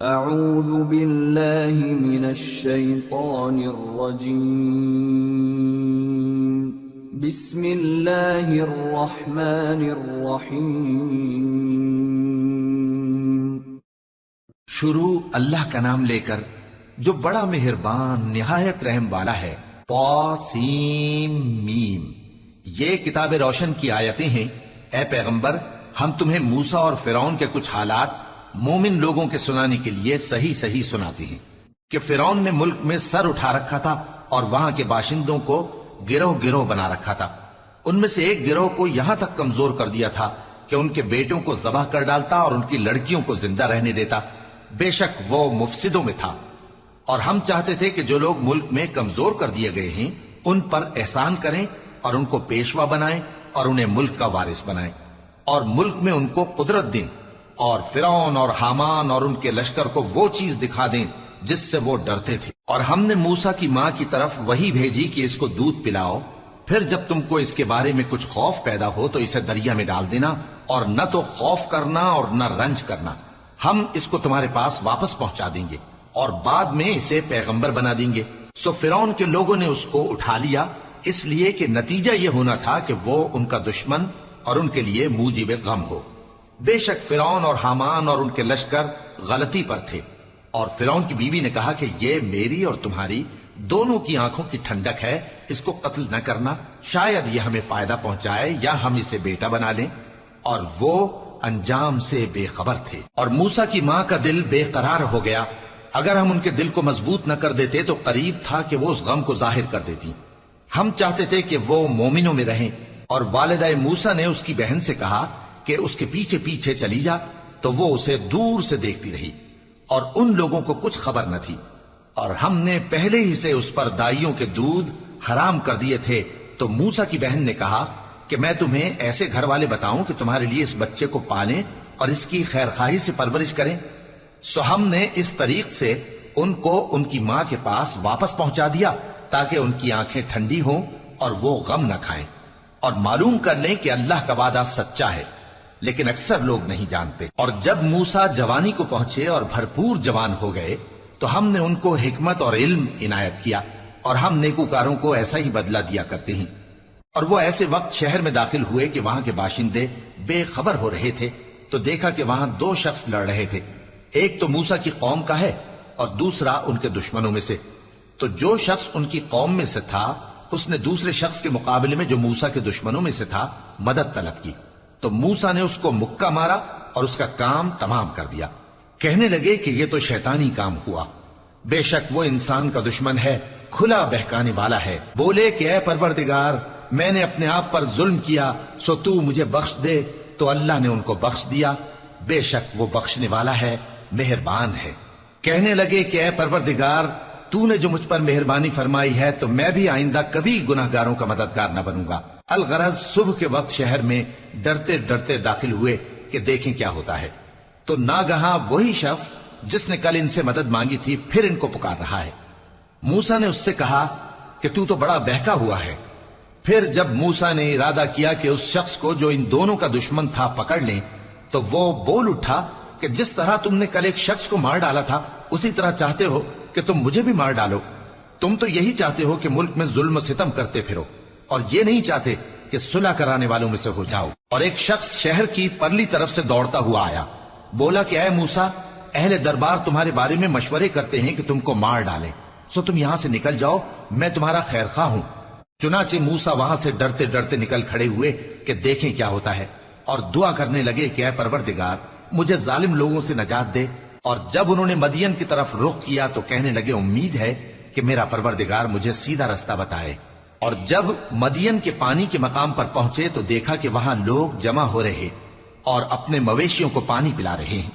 اعوذ باللہ من الشیطان الرجیم بسم اللہ الرحمن الرحیم۔ شروع اللہ کا نام لے کر جو بڑا مہربان نہایت رحم والا ہے۔ طاسیم میم، یہ کتاب روشن کی آیتیں ہیں۔ اے پیغمبر، ہم تمہیں موسیٰ اور فرعون کے کچھ حالات مومن لوگوں کے سنانے کے لیے صحیح صحیح سناتے ہیں کہ فرعون نے ملک میں سر اٹھا رکھا تھا اور وہاں کے باشندوں کو گروہ گروہ بنا رکھا تھا۔ ان میں سے ایک گروہ کو یہاں تک کمزور کر دیا تھا کہ ان کے بیٹوں کو ذبح کر ڈالتا اور ان کی لڑکیوں کو زندہ رہنے دیتا۔ بے شک وہ مفسدوں میں تھا۔ اور ہم چاہتے تھے کہ جو لوگ ملک میں کمزور کر دیے گئے ہیں ان پر احسان کریں اور ان کو پیشوا بنائیں اور انہیں ملک کا وارث بنائیں اور ملک میں ان کو قدرت دیں، اور فرعون اور حامان اور ان کے لشکر کو وہ چیز دکھا دیں جس سے وہ ڈرتے تھے۔ اور ہم نے موسیٰ کی ماں کی طرف وحی بھیجی کہ اس کو دودھ پلاؤ، پھر جب تم کو اس کے بارے میں کچھ خوف پیدا ہو تو اسے دریا میں ڈال دینا، اور نہ تو خوف کرنا اور نہ رنج کرنا، ہم اس کو تمہارے پاس واپس پہنچا دیں گے اور بعد میں اسے پیغمبر بنا دیں گے۔ سو فرعون کے لوگوں نے اس کو اٹھا لیا، اس لیے کہ نتیجہ یہ ہونا تھا کہ وہ ان کا دشمن اور ان کے لیے موجب غم ہو۔ بے شک فرعون اور حامان اور ان کے لشکر غلطی پر تھے۔ اور فرعون کی بیوی نے کہا کہ یہ میری اور تمہاری دونوں کی آنکھوں کی ٹھنڈک ہے، اس کو قتل نہ کرنا، شاید یہ ہمیں فائدہ پہنچائے یا ہم اسے بیٹا بنا لیں۔ اور وہ انجام سے بے خبر تھے۔ اور موسیٰ کی ماں کا دل بے قرار ہو گیا۔ اگر ہم ان کے دل کو مضبوط نہ کر دیتے تو قریب تھا کہ وہ اس غم کو ظاہر کر دیتی۔ ہم چاہتے تھے کہ وہ مومنوں میں رہیں۔ اور والدہ موسیٰ نے اس کی بہن سے کہا کہ اس کے پیچھے پیچھے چلی جا، تو وہ اسے دور سے دیکھتی رہی اور ان لوگوں کو کچھ خبر نہ تھی۔ اور ہم نے پہلے ہی سے اس پر دائیوں کے دودھ حرام کر دیے تھے۔ تو موسیٰ کی بہن نے کہا کہ میں تمہیں ایسے گھر والے بتاؤں کہ تمہارے لیے اس بچے کو پالیں اور اس کی خیرخواہی سے پرورش کریں۔ سو ہم نے اس طریق سے ان کو ان کی ماں کے پاس واپس پہنچا دیا تاکہ ان کی آنکھیں ٹھنڈی ہوں اور وہ غم نہ کھائیں، اور معلوم کر لیں کہ اللہ کا وعدہ سچا ہے، لیکن اکثر لوگ نہیں جانتے۔ اور جب موسیٰ جوانی کو پہنچے اور بھرپور جوان ہو گئے تو ہم نے ان کو حکمت اور علم عنایت کیا، اور ہم نیکوکاروں کو ایسا ہی بدلہ دیا کرتے ہیں۔ اور وہ ایسے وقت شہر میں داخل ہوئے کہ وہاں کے باشندے بے خبر ہو رہے تھے، تو دیکھا کہ وہاں دو شخص لڑ رہے تھے، ایک تو موسیٰ کی قوم کا ہے اور دوسرا ان کے دشمنوں میں سے۔ تو جو شخص ان کی قوم میں سے تھا اس نے دوسرے شخص کے مقابلے میں جو موسیٰ کے دشمنوں میں سے تھا مدد طلب کی، تو موسیٰ نے اس کو مکہ مارا اور اس کا کام تمام کر دیا۔ کہنے لگے کہ یہ تو شیطانی کام ہوا، بے شک وہ انسان کا دشمن ہے، کھلا بہکانے والا ہے۔ بولے کہ اے پروردگار، میں نے اپنے آپ پر ظلم کیا، سو تو مجھے بخش دے۔ تو اللہ نے ان کو بخش دیا، بے شک وہ بخشنے والا ہے، مہربان ہے۔ کہنے لگے کہ اے پروردگار، تو نے جو مجھ پر مہربانی فرمائی ہے تو میں بھی آئندہ کبھی گناہگاروں کا مددگار نہ بنوں گا۔ الغرض صبح کے وقت شہر میں ڈرتے ڈرتے داخل ہوئے کہ دیکھیں کیا ہوتا ہے، تو ناگہاں وہی شخص جس نے کل ان سے مدد مانگی تھی پھر ان کو پکار رہا ہے۔ موسیٰ نے اس سے کہا کہ تو بڑا بہکا ہوا ہے۔ پھر جب موسیٰ نے ارادہ کیا کہ اس شخص کو جو ان دونوں کا دشمن تھا پکڑ لیں، تو وہ بول اٹھا کہ جس طرح تم نے کل ایک شخص کو مار ڈالا تھا اسی طرح چاہتے ہو کہ تم مجھے بھی مار ڈالو۔ تم تو یہی چاہتے ہو کہ ملک میں ظلم و ستم کرتے پھرو، اور یہ نہیں چاہتے کہ صلح کرانے والوں میں سے ہو جاؤ۔ اور ایک شخص شہر کی پرلی طرف سے دوڑتا ہوا آیا، بولا کہ اے موسیٰ، اہل دربار تمہارے بارے میں مشورے کرتے ہیں کہ تم کو مار ڈالیں، سو تم یہاں سے نکل جاؤ، میں تمہارا خیر خواہ ہوں۔ چنانچہ موسیٰ وہاں سے ڈرتے ڈرتے نکل کھڑے ہوئے کہ دیکھیں کیا ہوتا ہے، اور دعا کرنے لگے کہ اے پروردگار، مجھے ظالم لوگوں سے نجات دے۔ اور جب انہوں نے مدین کی طرف رخ کیا تو کہنے لگے امید ہے کہ میرا پروردگار مجھے سیدھا رستہ بتائے۔ اور جب مدین کے پانی کے مقام پر پہنچے تو دیکھا کہ وہاں لوگ جمع ہو رہے اور اپنے مویشیوں کو پانی پلا رہے ہیں،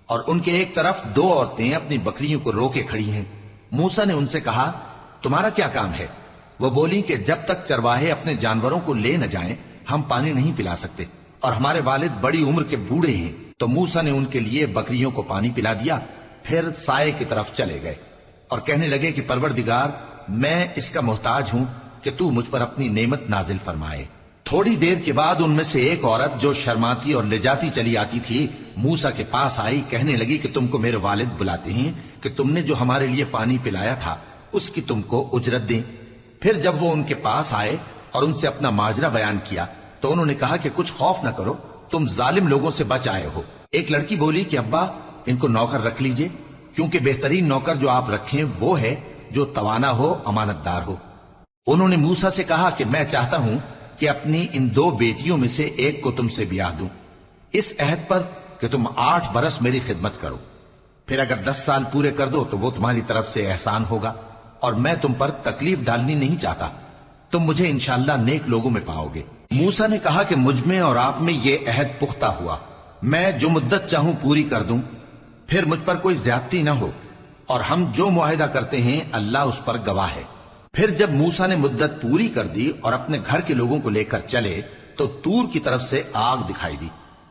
اور ان کے ایک طرف دو عورتیں اپنی بکریوں کو روکے کھڑی ہیں۔ موسیٰ نے ان سے کہا تمہارا کیا کام ہے؟ وہ بولی کہ جب تک چرواہے اپنے جانوروں کو لے نہ جائیں ہم پانی نہیں پلا سکتے، اور ہمارے والد بڑی عمر کے بوڑھے ہیں۔ تو موسیٰ نے ان کے لیے بکریوں کو پانی پلا دیا، پھر سائے کی طرف چلے گئے اور کہنے لگے کہ پروردگار، میں اس کا محتاج ہوں کہ تو مجھ پر اپنی نعمت نازل فرمائے۔ تھوڑی دیر کے بعد ان میں سے ایک عورت جو شرماتی اور لجاتی چلی آتی تھی موسیٰ کے پاس آئی، کہنے لگی کہ تم کو میرے والد بلاتے ہیں کہ تم نے جو ہمارے لیے پانی پلایا تھا اس کی تم کو اجرت دیں۔ پھر جب وہ ان کے پاس آئے اور ان سے اپنا ماجرا بیان کیا تو انہوں نے کہا کہ کچھ خوف نہ کرو، تم ظالم لوگوں سے بچ آئے ہو۔ ایک لڑکی بولی کہ ابا ان کو نوکر رکھ لیجئے، کیونکہ بہترین نوکر جو آپ رکھیں وہ ہے جو توانا ہو، امانت دار ہو۔ انہوں نے موسیٰ سے کہا کہ میں چاہتا ہوں کہ اپنی ان 2 بیٹیوں میں سے ایک کو تم سے بیاہ دوں، اس عہد پر کہ تم 8 برس میری خدمت کرو، پھر اگر 10 سال پورے کر دو تو وہ تمہاری طرف سے احسان ہوگا، اور میں تم پر تکلیف ڈالنی نہیں چاہتا، تم مجھے انشاءاللہ نیک لوگوں میں پاؤ گے۔ موسیٰ نے کہا کہ مجھ میں اور آپ میں یہ عہد پختہ ہوا، میں جو مدت چاہوں پوری کر دوں، پھر مجھ پر کوئی زیادتی نہ ہو، اور ہم جو معاہدہ کرتے ہیں اللہ اس پر گواہ ہے۔ پھر جب موسیٰ نے مدت پوری کر دی اور اپنے گھر کے لوگوں کو لے کر چلے تو طور کی طرف سے آگ دکھائی دی۔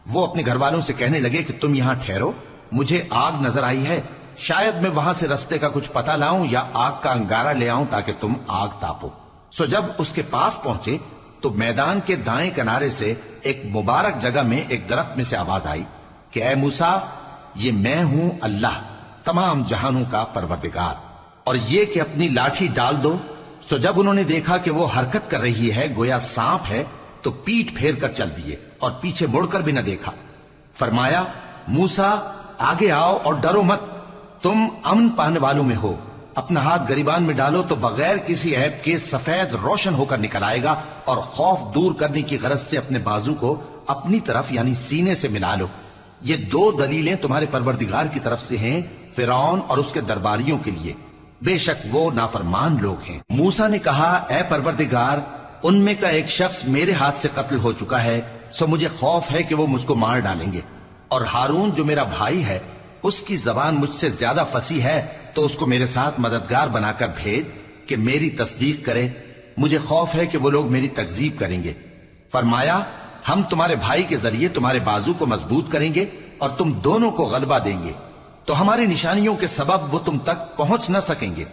وہ اپنے گھر والوں سے کہنے لگے کہ تم یہاں ٹھہرو، مجھے آگ نظر آئی ہے، شاید میں وہاں سے رستے کا کچھ پتہ لاؤں یا آگ کا انگارہ لے آؤں تاکہ تم آگ تاپو۔ سو جب اس کے پاس پہنچے تو میدان کے دائیں کنارے سے ایک مبارک جگہ میں ایک درخت میں سے آواز آئی کہ اے موسیٰ، یہ میں ہوں اللہ، تمام جہانوں کا پروردگار، اور یہ کہ اپنی لاٹھی ڈال دو۔ سو جب انہوں نے دیکھا کہ وہ حرکت کر رہی ہے گویا سانپ ہے تو پیٹ پھیر کر چل دیے اور پیچھے مڑ کر بھی نہ دیکھا۔ فرمایا موسیٰ آگے آؤ اور ڈرو مت، تم امن پانے والوں میں ہو، اپنا ہاتھ گریبان میں ڈالو تو بغیر کسی عیب کے سفید روشن ہو کر نکل آئے گا، اور خوف دور کرنے کی غرض سے اپنے بازو کو اپنی طرف یعنی سینے سے ملا لو۔ یہ 2 دلیلیں تمہارے پروردگار کی طرف سے ہیں فرعون اور اس کے درباریوں کے لیے، بے شک وہ نافرمان لوگ ہیں۔ موسیٰ نے کہا اے پروردگار، ان میں کا ایک شخص میرے ہاتھ سے قتل ہو چکا ہے، سو مجھے خوف ہے کہ وہ مجھ کو مار ڈالیں گے، اور ہارون جو میرا بھائی ہے اس کی زبان مجھ سے زیادہ فصیح ہے، تو اس کو میرے ساتھ مددگار بنا کر بھیج کہ میری تصدیق کرے، مجھے خوف ہے کہ وہ لوگ میری تکذیب کریں گے۔ فرمایا ہم تمہارے بھائی کے ذریعے تمہارے بازو کو مضبوط کریں گے اور تم دونوں کو غلبہ دیں گے، تو ہماری نشانیوں کے سبب وہ تم تک پہنچ نہ سکیں گے،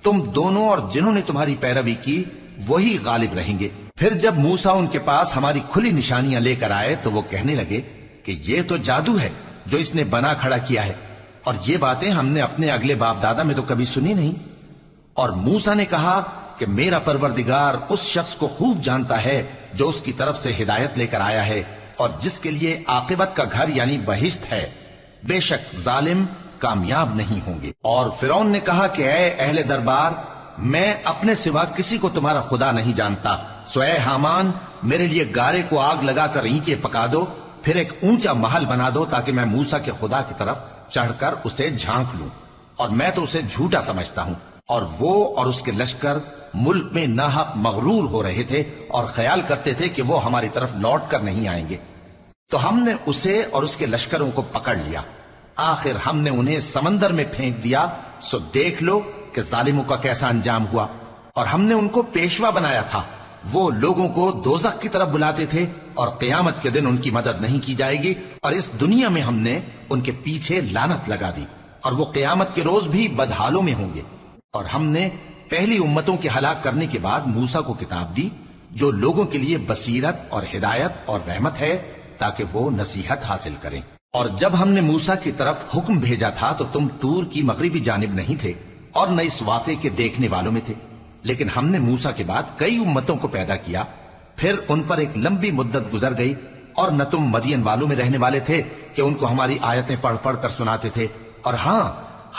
تم دونوں اور جنہوں نے تمہاری پیروی کی وہی غالب رہیں گے۔ پھر جب موسیٰ ان کے پاس ہماری کھلی نشانیاں لے کر آئے تو وہ کہنے لگے کہ یہ تو جادو ہے جو اس نے بنا کھڑا کیا ہے، اور یہ باتیں ہم نے اپنے اگلے باپ دادا میں تو کبھی سنی نہیں۔ اور موسیٰ نے کہا کہ میرا پروردگار اس شخص کو خوب جانتا ہے جو اس کی طرف سے ہدایت لے کر آیا ہے اور جس کے لیے عاقبت کا گھر یعنی بہشت ہے، بے شک ظالم کامیاب نہیں ہوں گے۔ اور فرعون نے کہا کہ اے اہل دربار، میں اپنے سوا کسی کو تمہارا خدا نہیں جانتا، سو اے حامان میرے لیے گارے کو آگ لگا کر اینٹیں پکا دو، پھر ایک اونچا محل بنا دو تاکہ میں موسیٰ کے خدا کی طرف چڑھ کر اسے جھانک لوں، اور میں تو اسے جھوٹا سمجھتا ہوں۔ اور وہ اور اس کے لشکر ملک میں ناحق مغرور ہو رہے تھے اور خیال کرتے تھے کہ وہ ہماری طرف لوٹ کر نہیں آئیں گے، تو ہم نے اسے اور اس کے لشکروں کو پکڑ لیا، آخر ہم نے انہیں سمندر میں پھینک دیا، سو دیکھ لو کہ ظالموں کا کیسا انجام ہوا۔ اور ہم نے ان کو پیشوا بنایا تھا، وہ لوگوں کو دوزخ کی طرف بلاتے تھے، اور قیامت کے دن ان کی مدد نہیں کی جائے گی، اور اس دنیا میں ہم نے ان کے پیچھے لعنت لگا دی، اور وہ قیامت کے روز بھی بدحالوں میں ہوں گے۔ اور ہم نے پہلی امتوں کے ہلاک کرنے کے بعد موسیٰ کو کتاب دی جو لوگوں کے لیے بصیرت اور ہدایت اور رحمت ہے تاکہ وہ نصیحت حاصل کریں۔ اور جب ہم نے موسیٰ کی طرف حکم بھیجا تھا تو تم طور کی مغربی جانب نہیں تھے اور نہ اس واقعے کے دیکھنے والوں میں تھے، لیکن ہم نے موسیٰ کے بعد کئی امتوں کو پیدا کیا، پھر ان پر ایک لمبی مدت گزر گئی، اور نہ تم مدین والوں میں رہنے والے تھے کہ ان کو ہماری آیتیں پڑھ پڑھ کر سناتے تھے، اور ہاں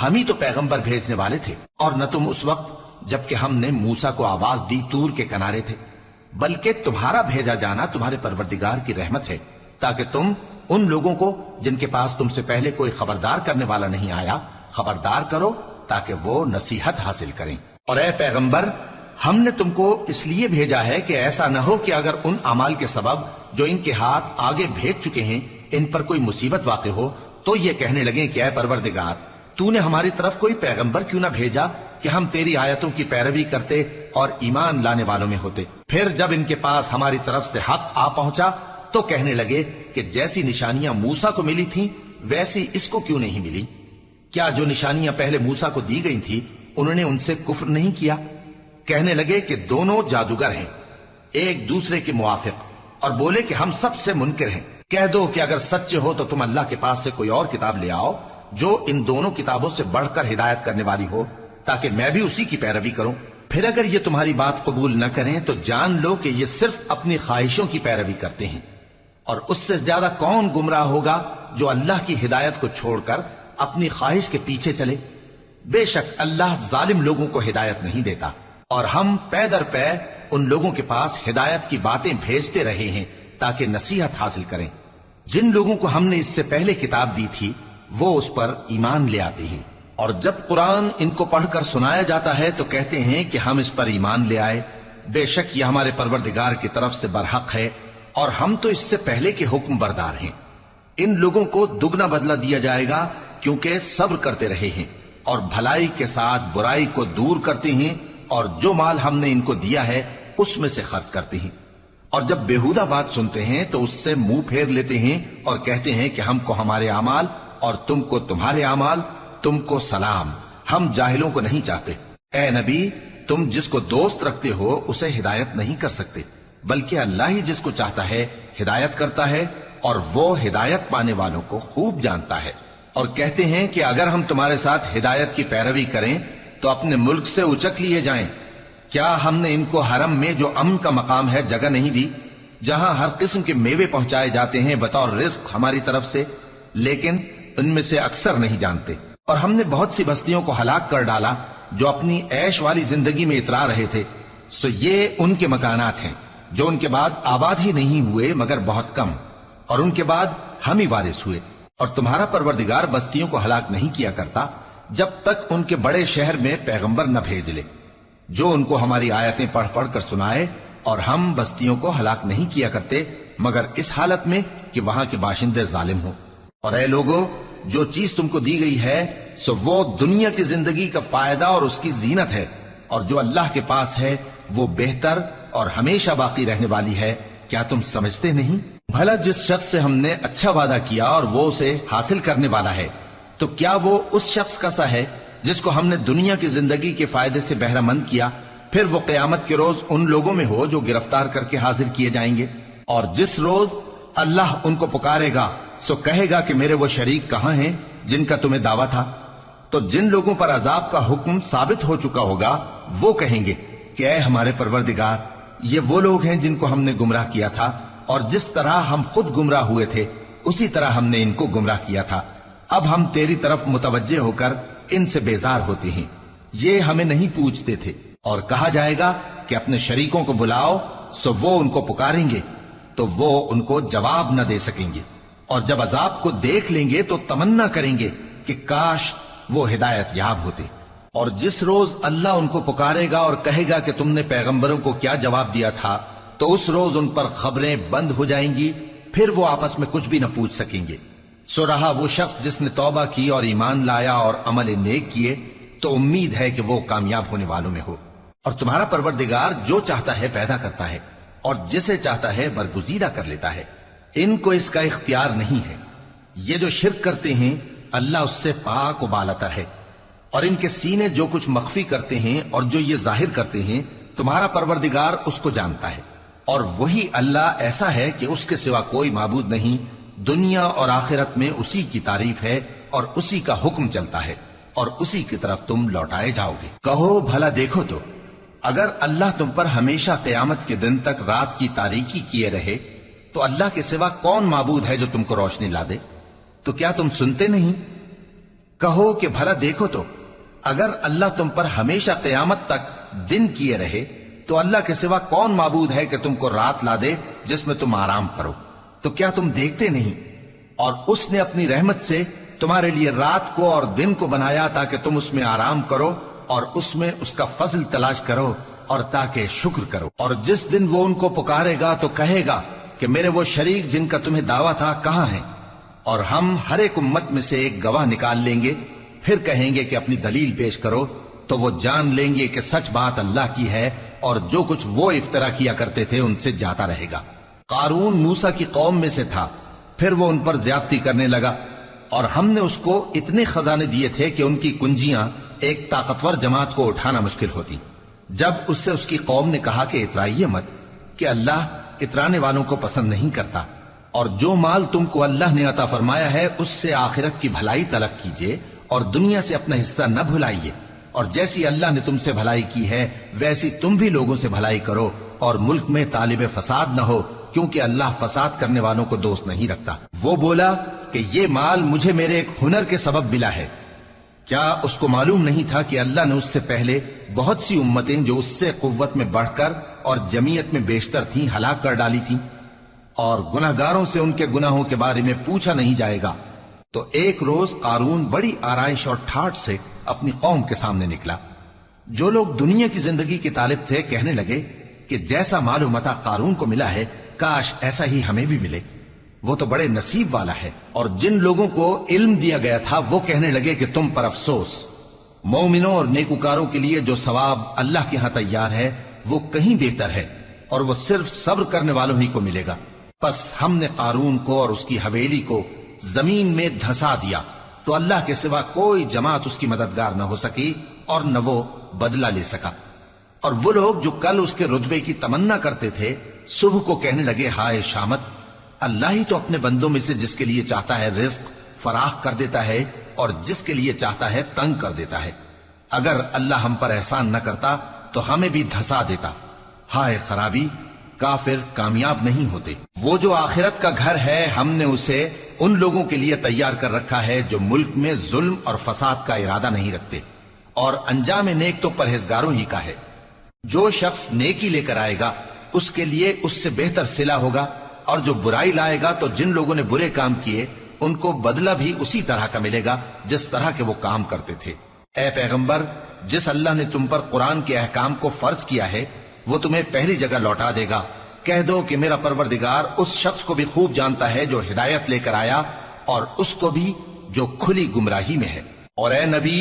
ہم ہی تو پیغمبر بھیجنے والے تھے، اور نہ تم اس وقت جبکہ ہم نے موسیٰ کو آواز دی طور کے کنارے تھے، بلکہ تمہارا بھیجا جانا تمہارے پروردگار کی رحمت ہے تاکہ تم ان لوگوں کو جن کے پاس تم سے پہلے کوئی خبردار کرنے والا نہیں آیا خبردار کرو تاکہ وہ نصیحت حاصل کریں۔ اور اے پیغمبر، ہم نے تم کو اس لیے بھیجا ہے کہ ایسا نہ ہو کہ اگر ان اعمال کے سبب جو ان کے ہاتھ آگے بھیج چکے ہیں ان پر کوئی مصیبت واقع ہو تو یہ کہنے لگیں کہ اے پروردگار، تو نے ہماری طرف کوئی پیغمبر کیوں نہ بھیجا کہ ہم تیری آیتوں کی پیروی کرتے اور ایمان لانے والوں میں ہوتے۔ پھر جب ان کے پاس ہماری طرف سے حق آ پہنچا تو کہنے لگے کہ جیسی نشانیاں موسیٰ کو ملی تھیں ویسی اس کو کیوں نہیں ملی؟ کیا جو نشانیاں پہلے موسیٰ کو دی گئی تھی انہوں نے ان سے کفر نہیں کیا؟ کہنے لگے کہ دونوں جادوگر ہیں، ایک دوسرے کے موافق، اور بولے کہ ہم سب سے منکر ہیں۔ کہہ دو کہ اگر سچے ہو تو تم اللہ کے پاس سے کوئی اور کتاب لے آؤ جو ان دونوں کتابوں سے بڑھ کر ہدایت کرنے والی ہو، تاکہ میں بھی اسی کی پیروی کروں۔ پھر اگر یہ تمہاری بات قبول نہ کریں تو جان لو کہ یہ صرف اپنی خواہشوں کی پیروی کرتے ہیں، اور اس سے زیادہ کون گمراہ ہوگا جو اللہ کی ہدایت کو چھوڑ کر اپنی خواہش کے پیچھے چلے۔ بے شک اللہ ظالم لوگوں کو ہدایت نہیں دیتا، اور ہم پے در پے ان لوگوں کے پاس ہدایت کی باتیں بھیجتے رہے ہیں تاکہ نصیحت حاصل کریں۔ جن لوگوں کو ہم نے اس سے پہلے کتاب دی تھی وہ اس پر ایمان لے آتے ہیں، اور جب قرآن ان کو پڑھ کر سنایا جاتا ہے تو کہتے ہیں کہ ہم اس پر ایمان لے آئے۔ بے شک یہ ہمارے پروردگار کی طرف سے برحق ہے، اور ہم تو اس سے پہلے کے حکم بردار ہیں۔ ان لوگوں کو دگنا بدلہ دیا جائے گا کیونکہ صبر کرتے رہے ہیں اور بھلائی کے ساتھ برائی کو دور کرتے ہیں، اور جو مال ہم نے ان کو دیا ہے اس میں سے خرچ کرتے ہیں۔ اور جب بیہودہ بات سنتے ہیں تو اس سے منہ پھیر لیتے ہیں اور کہتے ہیں کہ ہم کو ہمارے اعمال اور تم کو تمہارے اعمال، تم کو سلام، ہم جاہلوں کو نہیں چاہتے۔ اے نبی، تم جس کو دوست رکھتے ہو اسے ہدایت نہیں کر سکتے، بلکہ اللہ ہی جس کو چاہتا ہے ہدایت کرتا ہے، اور وہ ہدایت پانے والوں کو خوب جانتا ہے۔ اور کہتے ہیں کہ اگر ہم تمہارے ساتھ ہدایت کی پیروی کریں تو اپنے ملک سے اچک لیے جائیں۔ کیا ہم نے ان کو حرم میں جو امن کا مقام ہے جگہ نہیں دی، جہاں ہر قسم کے میوے پہنچائے جاتے ہیں بطور رزق ہماری طرف سے؟ لیکن ان میں سے اکثر نہیں جانتے۔ اور ہم نے بہت سی بستیوں کو ہلاک کر ڈالا جو اپنی عیش والی زندگی میں اترا رہے تھے، سو یہ ان کے مکانات ہیں جو ان کے بعد آباد ہی نہیں ہوئے مگر بہت کم، اور ان کے بعد ہم ہی وارث ہوئے۔ اور تمہارا پروردگار بستیوں کو ہلاک نہیں کیا کرتا جب تک ان کے بڑے شہر میں پیغمبر نہ بھیج لے جو ان کو ہماری آیتیں پڑھ پڑھ کر سنائے، اور ہم بستیوں کو ہلاک نہیں کیا کرتے مگر اس حالت میں کہ وہاں کے باشندے ظالم ہوں۔ اور اے لوگو، جو چیز تم کو دی گئی ہے سو وہ دنیا کی زندگی کا فائدہ اور اس کی زینت ہے، اور جو اللہ کے پاس ہے وہ بہتر اور ہمیشہ باقی رہنے والی ہے۔ کیا تم سمجھتے نہیں؟ بھلا جس شخص سے ہم نے اچھا وعدہ کیا اور وہ اسے حاصل کرنے والا ہے، تو کیا وہ اس شخص کا سا ہے جس کو ہم نے دنیا کی زندگی کے فائدے سے بہرہ مند کیا، پھر وہ قیامت کے روز ان لوگوں میں ہو جو گرفتار کر کے حاضر کیے جائیں گے؟ اور جس روز اللہ ان کو پکارے گا سو کہے گا کہ میرے وہ شریک کہاں ہیں جن کا تمہیں دعویٰ تھا؟ تو جن لوگوں پر عذاب کا حکم ثابت ہو چکا ہوگا وہ کہیں گے کہ اے ہمارے پروردگار، یہ وہ لوگ ہیں جن کو ہم نے گمراہ کیا تھا، اور جس طرح ہم خود گمراہ ہوئے تھے اسی طرح ہم نے ان کو گمراہ کیا تھا۔ اب ہم تیری طرف متوجہ ہو کر ان سے بیزار ہوتے ہیں، یہ ہمیں نہیں پوچھتے تھے۔ اور کہا جائے گا کہ اپنے شریکوں کو بلاؤ، سو وہ ان کو پکاریں گے تو وہ ان کو جواب نہ دے سکیں گے، اور جب عذاب کو دیکھ لیں گے تو تمنا کریں گے کہ کاش وہ ہدایت یاب ہوتے۔ اور جس روز اللہ ان کو پکارے گا اور کہے گا کہ تم نے پیغمبروں کو کیا جواب دیا تھا، تو اس روز ان پر خبریں بند ہو جائیں گی، پھر وہ آپس میں کچھ بھی نہ پوچھ سکیں گے۔ سو رہا وہ شخص جس نے توبہ کی اور ایمان لایا اور عمل نیک کیے تو امید ہے کہ وہ کامیاب ہونے والوں میں ہو۔ اور تمہارا پروردگار جو چاہتا ہے پیدا کرتا ہے، اور جسے چاہتا ہے برگزیدہ کر لیتا ہے، ان کو اس کا اختیار نہیں ہے۔ یہ جو شرک کرتے ہیں اللہ اس سے پاک و بالاتر ہے، اور ان کے سینے جو کچھ مخفی کرتے ہیں اور جو یہ ظاہر کرتے ہیں تمہارا پروردگار اس کو جانتا ہے۔ اور وہی اللہ ایسا ہے کہ اس کے سوا کوئی معبود نہیں، دنیا اور آخرت میں اسی کی تعریف ہے اور اسی کا حکم چلتا ہے، اور اسی کی طرف تم لوٹائے جاؤ گے۔ کہو بھلا دیکھو تو، اگر اللہ تم پر ہمیشہ قیامت کے دن تک رات کی تاریکی کیے رہے تو اللہ کے سوا کون معبود ہے جو تم کو روشنی لا دے؟ تو کیا تم سنتے نہیں؟ کہو کہ بھلا دیکھو تو، اگر اللہ تم پر ہمیشہ قیامت تک دن کیے رہے تو اللہ کے سوا کون معبود ہے کہ تم کو رات لا دے جس میں تم آرام کرو؟ تو کیا تم دیکھتے نہیں؟ اور اس نے اپنی رحمت سے تمہارے لیے رات کو اور دن کو بنایا تاکہ تم اس میں آرام کرو اور اس میں اس کا فضل تلاش کرو اور تاکہ شکر کرو۔ اور جس دن وہ ان کو پکارے گا تو کہے گا کہ میرے وہ شریک جن کا تمہیں دعویٰ تھا کہاں ہیں؟ اور ہم ہر ایک امت میں سے ایک گواہ نکال لیں گے، پھر کہیں گے کہ اپنی دلیل پیش کرو، تو وہ جان لیں گے کہ سچ بات اللہ کی ہے، اور جو کچھ وہ افترا کیا کرتے تھے ان سے جاتا رہے گا۔ قارون موسیٰ کی قوم میں سے تھا، پھر وہ ان پر زیادتی کرنے لگا، اور ہم نے اس کو اتنے خزانے دیے تھے کہ ان کی کنجیاں ایک طاقتور جماعت کو اٹھانا مشکل ہوتی۔ جب اس سے اس کی قوم نے کہا کہ اترائیے مت، کہ اللہ اترانے والوں کو پسند نہیں کرتا۔ اور جو مال تم کو اللہ نے عطا فرمایا ہے اس سے آخرت کی بھلائی طلب کیجیے اور دنیا سے اپنا حصہ نہ بھلائیے، اور جیسی اللہ نے تم سے بھلائی کی ہے ویسی تم بھی لوگوں سے بھلائی کرو، اور ملک میں طالب فساد نہ ہو، کیونکہ اللہ فساد کرنے والوں کو دوست نہیں رکھتا۔ وہ بولا کہ یہ مال مجھے میرے ایک ہنر کے سبب ملا ہے۔ کیا اس کو معلوم نہیں تھا کہ اللہ نے اس سے پہلے بہت سی امتیں جو اس سے قوت میں بڑھ کر اور جمعیت میں بیشتر تھیں ہلاک کر ڈالی تھیں، اور گناہگاروں سے ان کے گناہوں کے بارے میں پوچھا نہیں جائے گا؟ تو ایک روز قارون بڑی آرائش اور ٹھاٹ سے اپنی قوم کے سامنے نکلا۔ جو لوگ دنیا کی زندگی کے طالب تھے کہنے لگے کہ جیسا مال و متاع قارون کو ملا ہے کاش ایسا ہی ہمیں بھی ملے، وہ تو بڑے نصیب والا ہے۔ اور جن لوگوں کو علم دیا گیا تھا وہ کہنے لگے کہ تم پر افسوس، مومنوں اور نیکوکاروں کے لیے جو ثواب اللہ کے ہاں تیار ہے وہ کہیں بہتر ہے، اور وہ صرف صبر کرنے والوں ہی کو ملے گا۔ پس ہم نے قارون کو اور اس کی حویلی کو زمین میں دھسا دیا، تو اللہ کے سوا کوئی جماعت اس کی مددگار نہ ہو سکی اور نہ وہ بدلہ لے سکا۔ اور وہ لوگ جو کل اس کے رتبے کی تمنا کرتے تھے صبح کو کہنے لگے ہائے شامت، اللہ ہی تو اپنے بندوں میں سے جس کے لیے چاہتا ہے رزق فراخ کر دیتا ہے اور جس کے لیے چاہتا ہے تنگ کر دیتا ہے۔ اگر اللہ ہم پر احسان نہ کرتا تو ہمیں بھی دھسا دیتا۔ ہائے خرابی، کافر کامیاب نہیں ہوتے۔ وہ جو آخرت کا گھر ہے ہم نے اسے ان لوگوں کے لیے تیار کر رکھا ہے جو ملک میں ظلم اور فساد کا ارادہ نہیں رکھتے، اور انجام نیک تو پرہیزگاروں ہی کا ہے۔ جو شخص نیکی لے کر آئے گا اس کے لیے اس سے بہتر صلہ ہوگا، اور جو برائی لائے گا تو جن لوگوں نے برے کام کیے ان کو بدلہ بھی اسی طرح کا ملے گا جس طرح کے وہ کام کرتے تھے۔ اے پیغمبر، جس اللہ نے تم پر قرآن کے احکام کو فرض کیا ہے وہ تمہیں پہلی جگہ لوٹا دے گا۔ کہہ دو کہ میرا پروردگار اس شخص کو بھی خوب جانتا ہے جو ہدایت لے کر آیا اور اس کو بھی جو کھلی گمراہی میں ہے۔ اور اے نبی،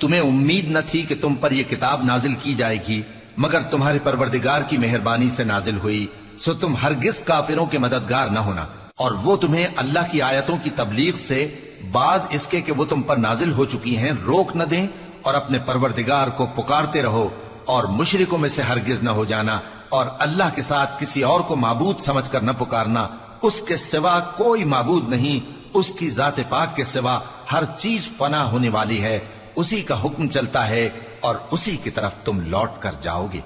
تمہیں امید نہ تھی کہ تم پر یہ کتاب نازل کی جائے گی مگر تمہارے پروردگار کی مہربانی سے نازل ہوئی، سو تم ہرگز کافروں کے مددگار نہ ہونا، اور وہ تمہیں اللہ کی آیتوں کی تبلیغ سے بعد اس کے کہ وہ تم پر نازل ہو چکی ہیں روک نہ دیں، اور اپنے پروردگار کو پکارتے رہو اور مشرکوں میں سے ہرگز نہ ہو جانا، اور اللہ کے ساتھ کسی اور کو معبود سمجھ کر نہ پکارنا۔ اس کے سوا کوئی معبود نہیں، اس کی ذات پاک کے سوا ہر چیز فنا ہونے والی ہے، اسی کا حکم چلتا ہے اور اسی کی طرف تم لوٹ کر جاؤ گے۔